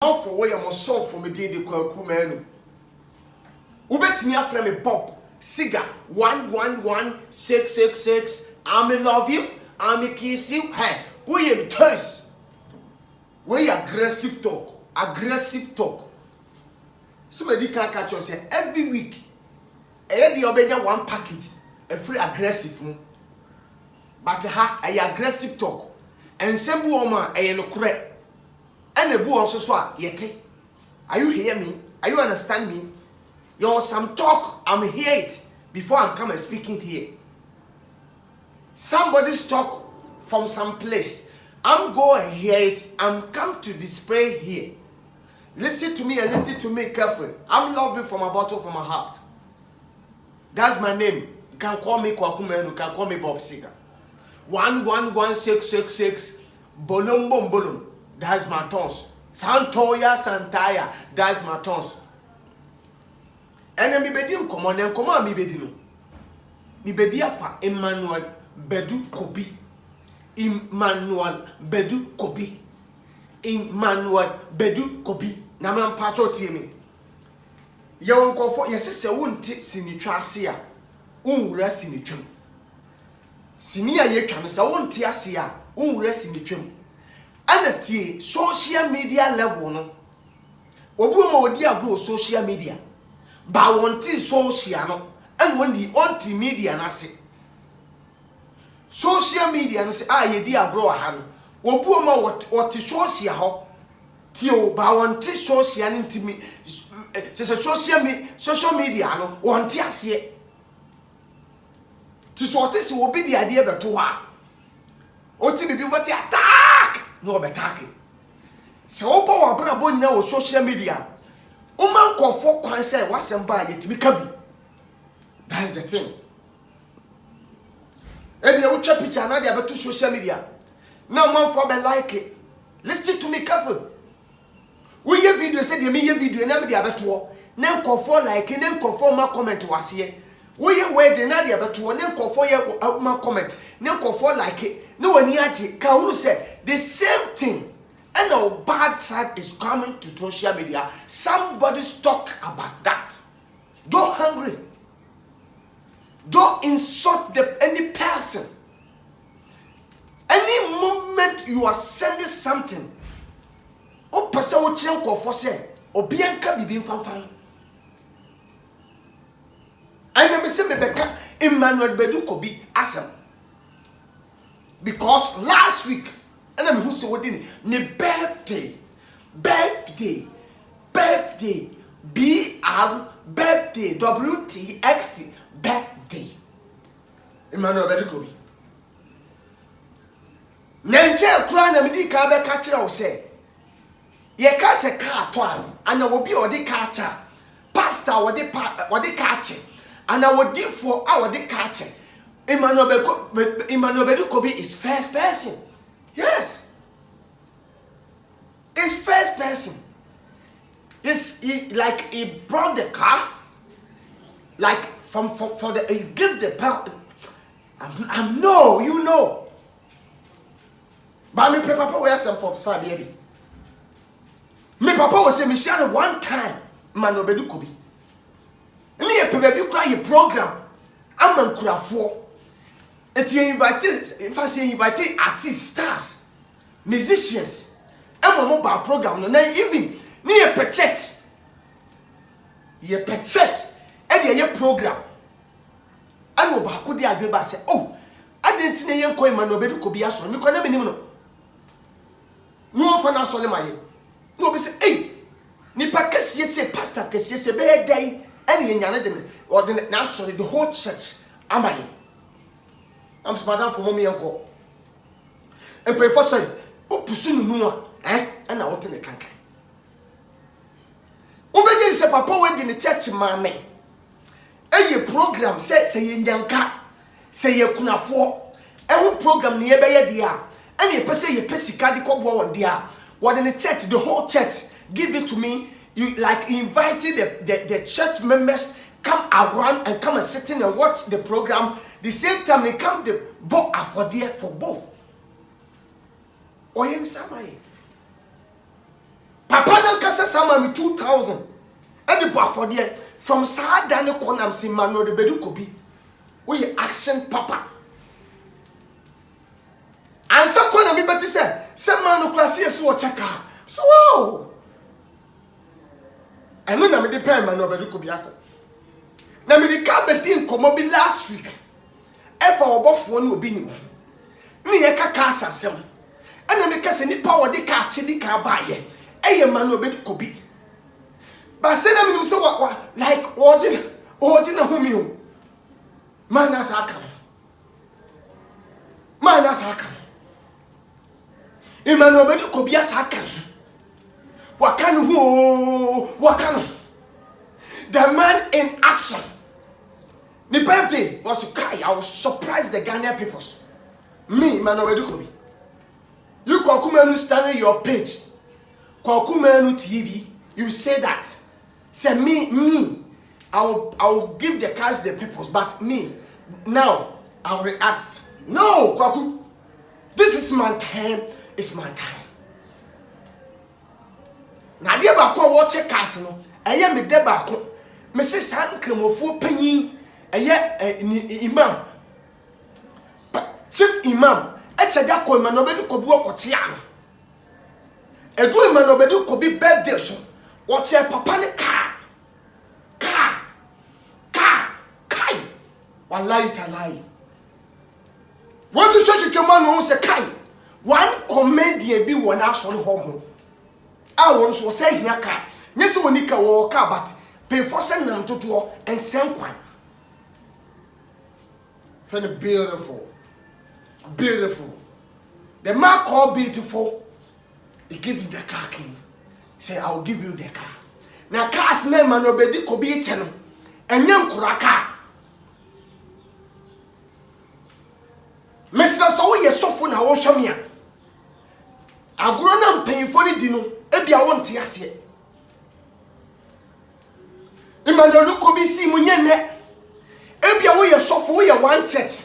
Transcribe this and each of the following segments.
for where you must solve for me did the Kwaku Ubet me after me Bob Siga 111666. I love you. I kiss you. Hey, we am toys. We aggressive talk. Aggressive talk. Somebody can catch us here every week. I the obey one package. A free aggressive. But a aggressive talk. And some woman a no correct. And the boo also swat yeti. Are you hear me? Are you understand me? Your some talk, I'm hear it before I'm coming speaking here. Somebody's talk from some place. I'm going to hear it. I'm come to display here. Listen to me and listen to me carefully. I'm loving from my bottom of my heart. That's my name. You can call me Kwakumen, you can call me Bob Siga. 111666 Bolum Bom Bolum. That's my tones. Santoya Santaya. That's my tones. And then me come on and come on me bedino. Me bedia fa Emmanuel Bedu Kobi. Emmanuel Bedu Kobi. Emmanuel Bedu Kobi. Na man pato tiemi. Ye wonko fo ye sese wonte sinitwa ase a wonwura sinitwam. Sini a ye twa no se wonte ase a wonwura sinitwam. Anatie social media level no. Obu ma odi agro social media. Ba wonte social no. And when the anti-media na se. Social media no se ye di agro ha no. Obu ma what social ho. Tio ba wonte social intimi se social media no wonte ase. Ti so te se obi di ade beto ha. Oti bibi wati attack no obetake. Se obo wa brabo nyina wo social media. Woman kofo kwan say wasem ba yetimi kabi. That's the thing. Ebi e utwa picture na dia beto social media. Now man for be like it. Listen to me careful. We ye video say dey me ye video na me dia beto. Na nkofo like na nkofo ma comment wase. We ye word na dia beto na nkofo ye ma comment. Na nkofo like it. No wani age ka who say the same thing. And the bad side is coming to social media. Somebody's talk about that. Don't hungry. Don't insult any person. Any moment you are sending something, o person wo chire nkofo say obi anka bibi mfanfan. I me say me beka Emmanuel Bedu Kobi asem. Because last week and I'm who say what did ne birthday BR birthday WTXT birthday Emmanuel Bedu Kobi. Nanche kura na medi ka be ka kire wo say ye ka se ka to an ana obi odi ka cha pastor wodi ka che ana wodi for awodi ka che. Emmanuel Bedu Kobi is first person. Yes. It's first person. Like he brought the car. Like for the he give the power. I'm no, you know. But me papa wear some from star baby. Me papa was say me share one time. Emmanuel Bedu Kobi. Me baby cry your program. I'm an kurafo. And you invite artists, stars, musicians, and mobile program. No, even near per church. Ye per church, and your program. And mobile could the say, oh, I didn't know you coin man, nobody could be as one. You can't even know. No for now, Solomon. No, be say, hey, Nipa Cassia say, Pastor Cassia say, bad day, and in Yanadin, or the national, the whole church. Am I? I'm madam for mommy uncle. And pray for say, oh, pursue no, and I want in the canker. Obey say, Papa went in the church, mammy. A program says, say in Yanka, say ye kuna for, a program near by a dear, and ye say ye pessicadi cobble dear. What in the church, the whole church, give it to me. You like invited the church members come around and come and sit in and watch the program. The same time they come the book for there for both. Or you Papa nankasa sama me 2,000 and the bar for there from Sada no Konam Simano the Bedu Kobi. We action papa. And so Kona me better say, some man who crashes watch a car. So wow. And then I made the payment of Bedu Kobiasa. Now me the car betting Komobi last week. If our boss one will be me a casa some. And I make us any power the car chili car buy. A man will be Kobi. But say them so what like ordinary whom Manas Akam. Manas Akam. Emmanuel Bedu Kobias Akam. Wakano. The man in action. The birthday was to cry. I was surprised the Ghanaian peoples. Me, Emmanuel Bedu Kobi. You Kwakumenu standing your page. Kwakumenu TV. You say that. Say me. I will give the cars the peoples, but me now I will react. No, Kwaku. This is my time. It's my time. Now dear Bako watch a castle. I am a debako. Mrs. San Kremofo Penny. Imam. Chief Imam. Echadako Manobedu Kobu Kotiana. A do Manobedu Kobi birthday so. Watch a papa car. Wallahi talai. What to church your man who say kai? One comedian be one house on home. I once was saying here car. Yes, when you can walk out, but pay for sending them to do and send quite. Very beautiful. Beautiful. The man called beautiful. He give you the car king. Say, I will give you the car. Now, car's name and obedi kobi channel. And young kuraka. Mr. So ye sofo na wo hwamia agoro na mpanyfo ni di no ebia wo nte ase Emmanuel Kobi si munyene ebia wo ye sofo wo ye one church.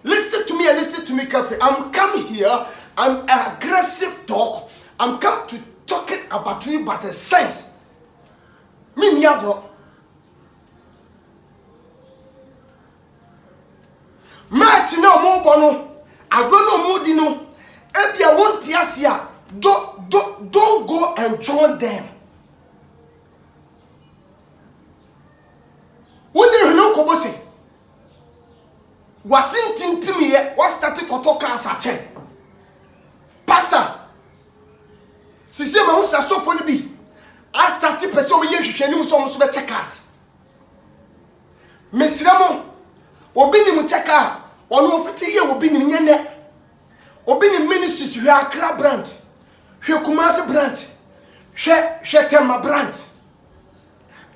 Listen to me and listen to me carefully. I'm come here, I'm aggressive talk. I'm come to talk it about you but a sense. Me niagro match no mo bono agro mo di no ebia wonti asia don't go and join them. Wonder no ko bose wasintintimi ye was start kotoka asache pastor sisi ma husa sofo ni bi I start person we ye hwehwani mu so so be check us mesramo obi ni mu cheka ono ofiti ye obi ni nyene obi ni ministries hwe Accra branch hwe Kumasi branch hwe Tema branch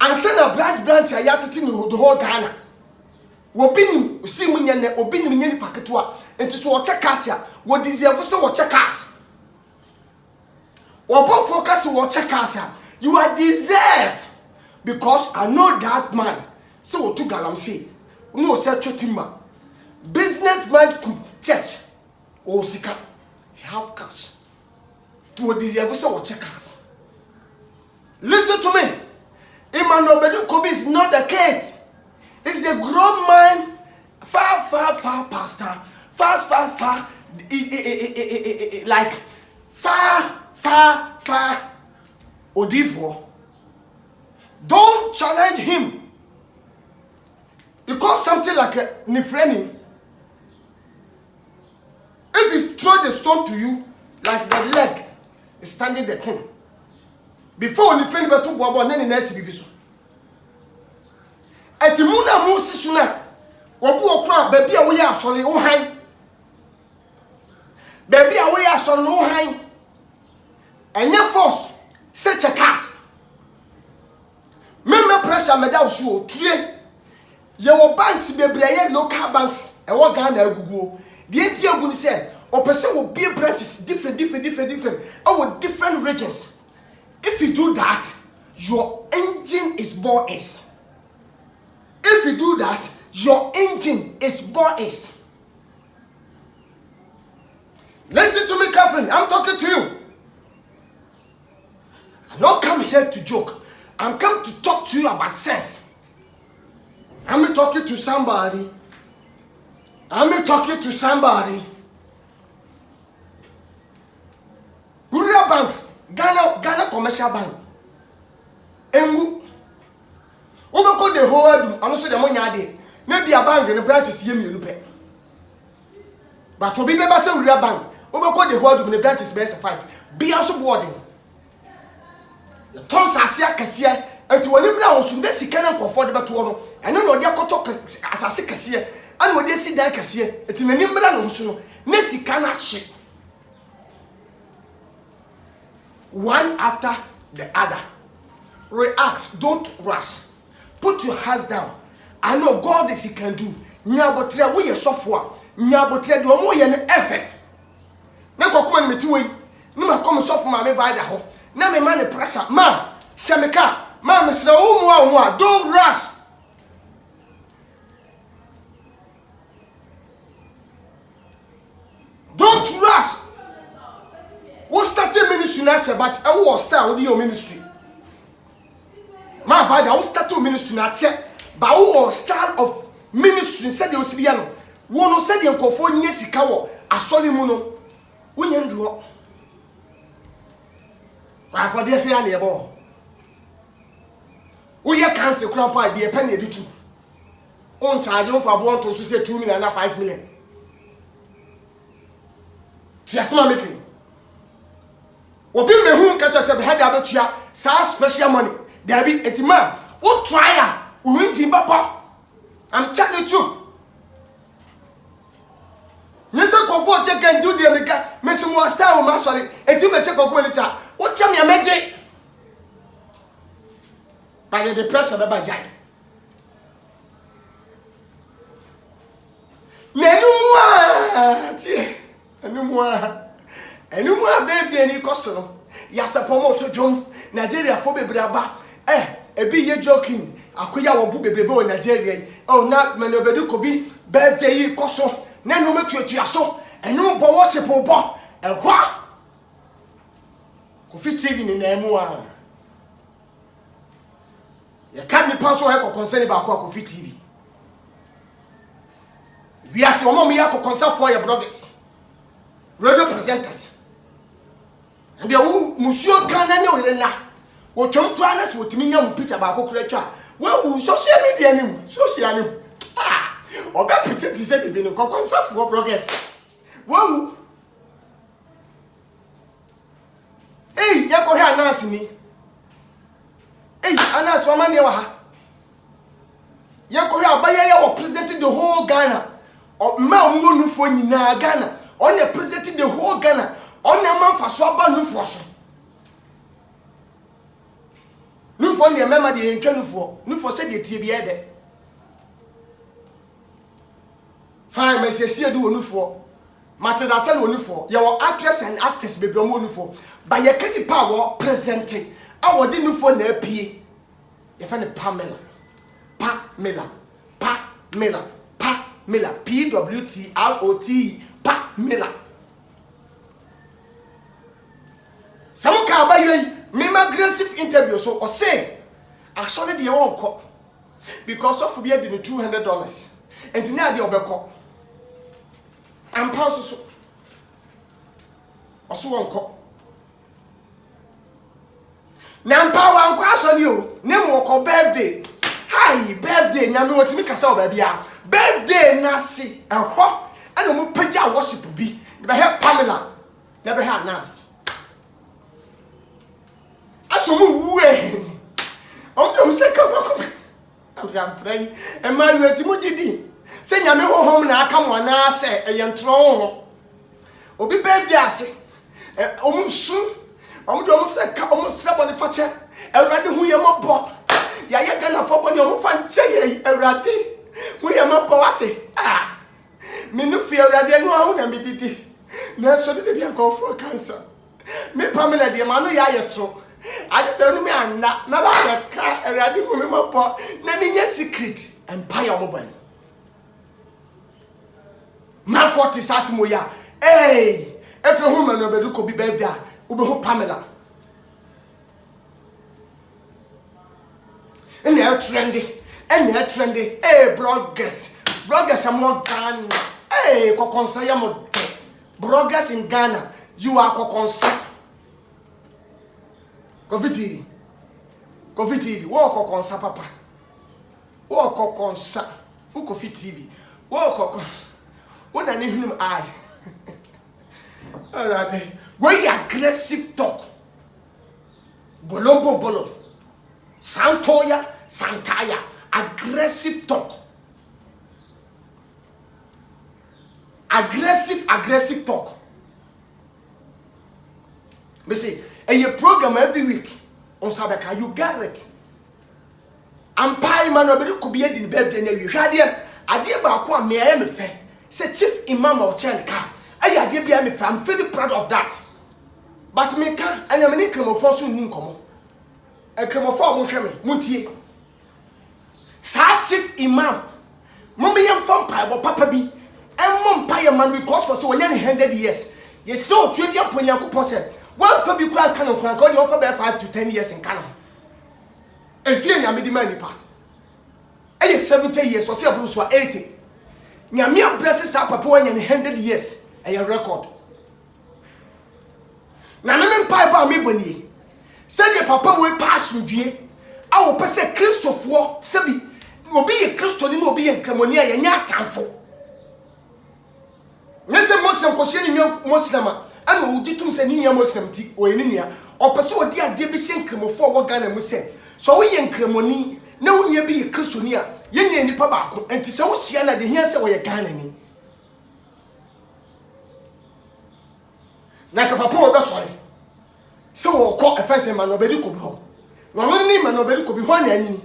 and say na branch ya tete ni the whole Ghana obi ni si mu nyene obi ni nyene paketo enti so o cheka asia wo deserve so wo cheka asia obo focus wo cheka asia you are deserve because I know that man so what to galamsey no say chotima businessman church or sika he have cash to deserve so what check us. Listen to me. Emmanuel Bedu Kobi is not the kid. It's the grown man far pastor far like far Odifo. Don't challenge him. You call something like a Nifreni. If he throw the stone to you, like the leg is standing the thing. Before Nifreni betu bobo nene nesi bibiso. Eti muna mu sisuna. Wabu okra baby a we asole wo han. Baby a we asole wo han. Enya force such a cast. Remember pressure me da so tue. Your banks bebreye local banks e wo Ghana aguguo the enti agu ni say opese will be branches different our different regions. If you do that, your engine is boys. If you do that, your engine is boys. Listen to me carefully. I'm talking to you. here to joke. I'm come to talk to you about sense. I'm talking to somebody. Rural banks, Ghana Commercial Bank. Engu. Obeko the whole I'm also the money ade. Maybe a bank in the branches yemi lupe. But obi beba say rural bank. Obeko the whole in the branches best 5. Be also boarding. The tons asia kasia enti woni mra won so sika na nkofo de beto no. Eno no de akoto asase kasia. Ana wode si dan kasia. Enti nani mra no so no. Na sika na hye. One after the other. Relax, don't rush. Put your hands down. I know God is He can do. Nyabotre we ye sofo. Nyabotre de omo ye ne effect. Na kokoma ni metiwe. Ni ma kom sofo ma me vaida ho. Na me man the pressure. Ma, shemeka. Ma me sra wo mu. Don't rush. Don't rush. What started ministry nature, but I will start with your ministry. My father, I will start to ministry nature, but I will start of ministry said you see piano. One said you go for Yesikawa, a solimuno. When you draw. Why for this year, neighbor? We are cancel crop idea penny do two. On charge for 1 to say 2 million and 5 million. Just my making. Obi me hu catch say be had abetua sa special money there be etima wo try we win papa. I'm telling you truth. Nisa kofo check and do the meka me so mo style ma sorry etima check of money cha wo cha me ameje by the pressure be bajai nenumwa tie nenumwa enumwa baby ni koso ya sapomo to dwom Nigeria fo bebraba ebi ye joking akoya wo bu bebrebe o Nigeria oh na me no bedu kobi birthday yi koso na no metuatua so enum bo worship bo ehwa Kofi TV ni na emu a ya ka mi pan so he ko concern ba ko Kofi TV we are so mo ya ko concern for your brothers radio presenters. And the Monsieur Ghana no na wo twom twana so timi nya picture ba kokura twa we social media nim oga pretend to say bibi no concern for progress wo ya ko he announce ni announce wa man wa ha ya ko he abaya ya wo presenting the whole Ghana ma omo nufo nyina Ghana on the presenting the whole Ghana on a man for so aba nufo so nufo ne mema de entwa nufo se de tie bia de fine me se sie do nufo matter sell nufo ye wo actress and actors be bi omo nufo ba ye kani pa wo presenting awo de nufo na apie ye fa ne Pamela PWTROT Pamela. Some ka ba you me aggressive interview so or say actually the won call because of be the $200 and na dey obekọ am pass so oso won call na mpa wan kwa asori o na mo ko birthday hi birthday nya me wotimi kasa o ba bia birthday na si ehọ ana mo pagya worship bi be he Pamela na be he Nance asomu we om se come I'm free e ma yu etimu didi se nyame hohom na aka mo na se eyentro ho obi birthday ase om su om do om se ka om sra boni fache Ewrade hu ye mobo ya ye Ghana fo boni om fa nche ye Ewrade hu ye mobo wate me no fi Ewrade no ahu na me didi na so de bia go for cancer me Pamela de ma no ya yetro ade se no me anda na ba ka Ewrade hu me mobo na me nya secret empire mobile ma 40 sasimo ya every woman no bedu ko bi birthday ube ho Pamela and they're trendy. Hey, bloggers are more Ghana. Hey, Kokonsa yamo. Bloggers in Ghana, you are Kokonsa. Covid TV, walk Kokonsa, papa. Walk Kokonsa, Fukofi TV. Walk Kokon. What I need him eye. Alright, where aggressive talk. Bolo. Santaya, aggressive talk. Aggressive talk. Me say, and your program every week on Sabeka, you got it. And pie man nobody could be in bed and you had him. I dear Bakwa me I am a fan. Say Chief Imam of Chelka. I dear be a fan. I'm very proud of that. But me can and I'm an income for soon income. A cremophone Muntie. Sa Chief Imam. Mummy and vampire or Papa B. And Mum Pie man because for so 100 years. Yet no 20 up when you possess. One for you can't go for 5 to 10 years in Canada. And fear ya me demand pa. 70 years or say Bruce 80. Nyamia blesses up papa 100 years. A record. Na me pa ba me boni. Say the papa will pass you die. I will pass a Christopher Sebi. Will be a Christian no be in Camonia ya nya tamfo. Nese Muslim ko shey ni Muslima. Ana ujitum se ni Muslim ti o eninia. O pese odi ade be hye nkramofo wo Ghana mu se. So we nkramoni na wonya bi ye Kristoni a yenya nipa baako enti se wo hia na de hia se wo ye Ghana ni. Na ka papa wo be sori. Se wo ko efense ma no be di ko bi ho. No no ni ma no be di ko bi ho na anyini.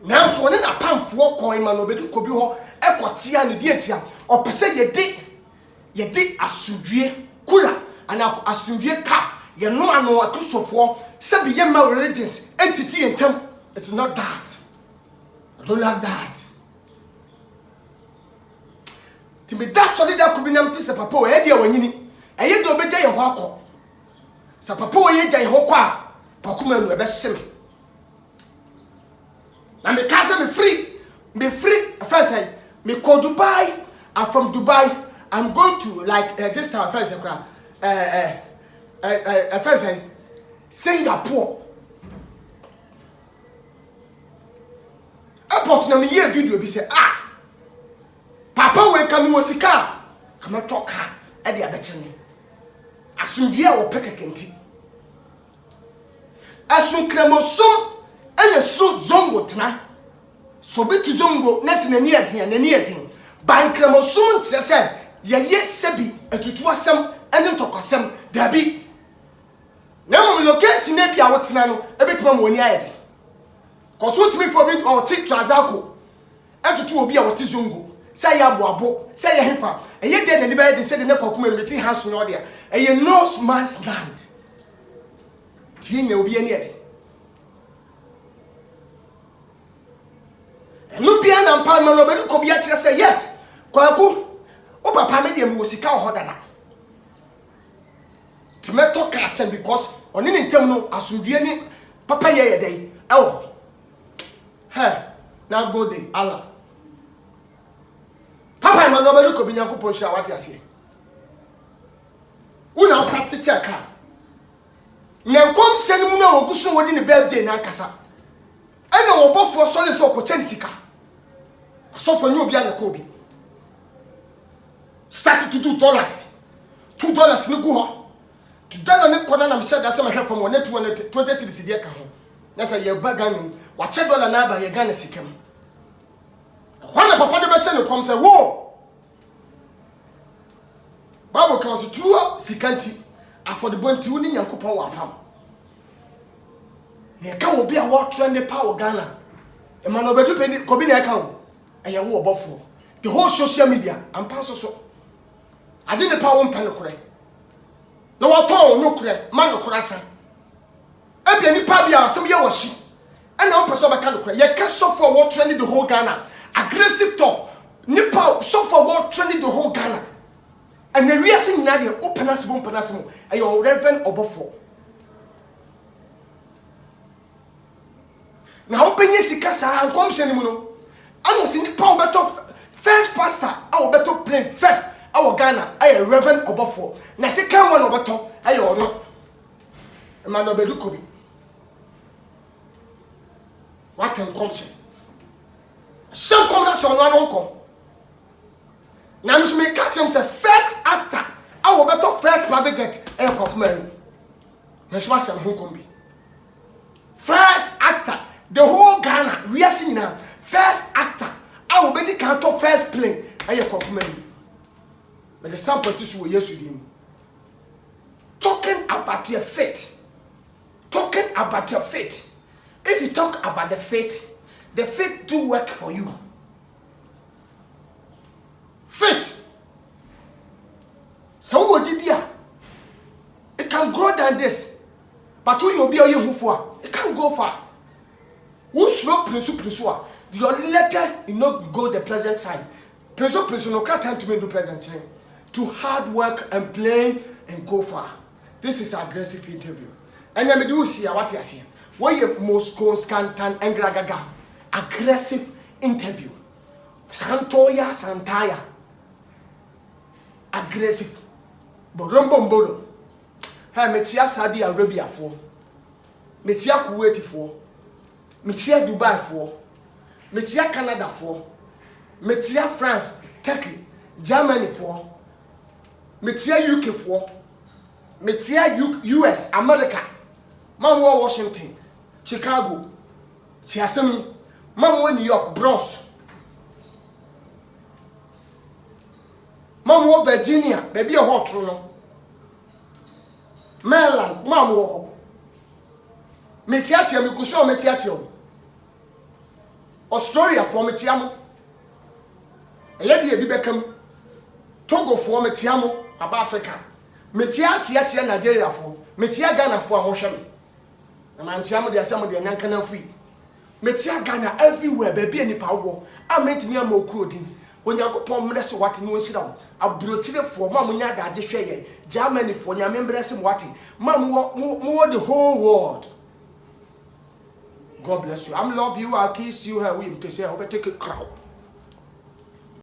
Na so ne na pamfo kon ma no be di ko bi ho ekotia ne die tia. O pese ye de asudue kula ana asudue cap ye no ano Christopher Sabi Yema religions entity in them. It's not that. I don't like that. To be that solid that could be named to Papa, Eddie or Yini. I yet to obey your hawk. Sapapo ye jay hoqua, Pacuman were best silly. And the cousin be free. First, me call Dubai. I'm from Dubai. I'm going to like this time first, first, Singapore. Airport na me ye video bi say papa we come wo sika come talk e de abeche ni asundua wo pekekenti asun kremosom ene so zongo tena so bitu zongo na sinani edin ban kremosom tire se ye sebi etutu asem ene ntokosem dabi na mo location na bia wotena no ebetima mo ni ayede koso timi for me or tik transaco etutu obi a wote zongo say ya boabo say ya hefa eye de na ni ba de say de na kokuma meti haso no de eye no man's land ti na obi ani ede enu bia na mpa ma no be ko bia kire say yes kwaku o papa me de mo sika ho dada tomato catch because oni ni ntem no asundue ni papa ye dey hey na go dey Allah papa ma no be ko binya kupon sha wati ase una start to check her na kom sene mu na oguso wodi ni birthday na akasa ena wo bofo sole so ko chen sika so for new bia na ko bi start to $2 ni go ho $2 ni kona na msha da se ma hwe from 120 cities dia ka ho na say ye bagan wa che $1 na ba ye Ghana sikam hwana papa de be se ne kom say wo babo ka so tuo sikanti afọ de bonti woni nyankopon wa pam ne ka wo bia wo trend power Ghana e ma no bedu peni ko bi na ka wo eye wo obofo the whole social media am pan so ade ne power mpa ne kure na wo ton no kure ma no kure san e bia ni pa bia asem ye wo hyi and now person be can ye can suffer what trending the whole Ghana aggressive talk nipa suffer what trending the whole Ghana and the reason na dey open as mo ayo reverend obofo na openye sika sa nkomhye ni mu no ano si nipa obeto first pastor a obeto plane first our Ghana aye Reverend Obofo na second one obeto aye ono Emmanuel Bedukobi what can come some come that so no come na me so me catch him say first actor a obeto first private jet aye kokman me so asem ho come bi first actor the whole Ghana we are seeing now first actor I will be the counter first plane aye kokman but the stamp position we yes with talking about your faith. Talking about your faith. If you talk about the faith do work for you. Faith. So what did you? It can grow than this. But when you be a young for it can't go far. Who slow prince your letter you not go the pleasant side. Prince no can't time to me do present time. To hard work and play and go far. This is aggressive interview. And then do see what you see. What you most constant and gragaga aggressive interview. Santaya aggressive. Borombo. Hey, metia Saudi Arabia for. Metia Kuwait for. Metia Dubai for. Metia Canada for. Metia France, Turkey, Germany for. Metia UK for. Metia US, America. Mamwo Washington, Chicago, Tiasemi, Mamwo New York, Bronx. Mamwo Virginia, baby a hot no. Maryland, Mamwo. Metiatio, Mikusho, Metiatio. Australia for Metiamo. A lady a Beckham. Togo for Metiamo, Ab Africa. Metia Nigeria for. Metia Ghana for Moshami. And Mantiamo, the assembly and Yankana free. Metia Ghana everywhere, baby, any power. I met me a more clothing. When you go upon Mess what in sit down. I brought it for Mamunya that you share. Germany for your members and what. Mam more the whole world. God bless you. I'm love you. I'll kiss you. How we to say, I will take a crowd.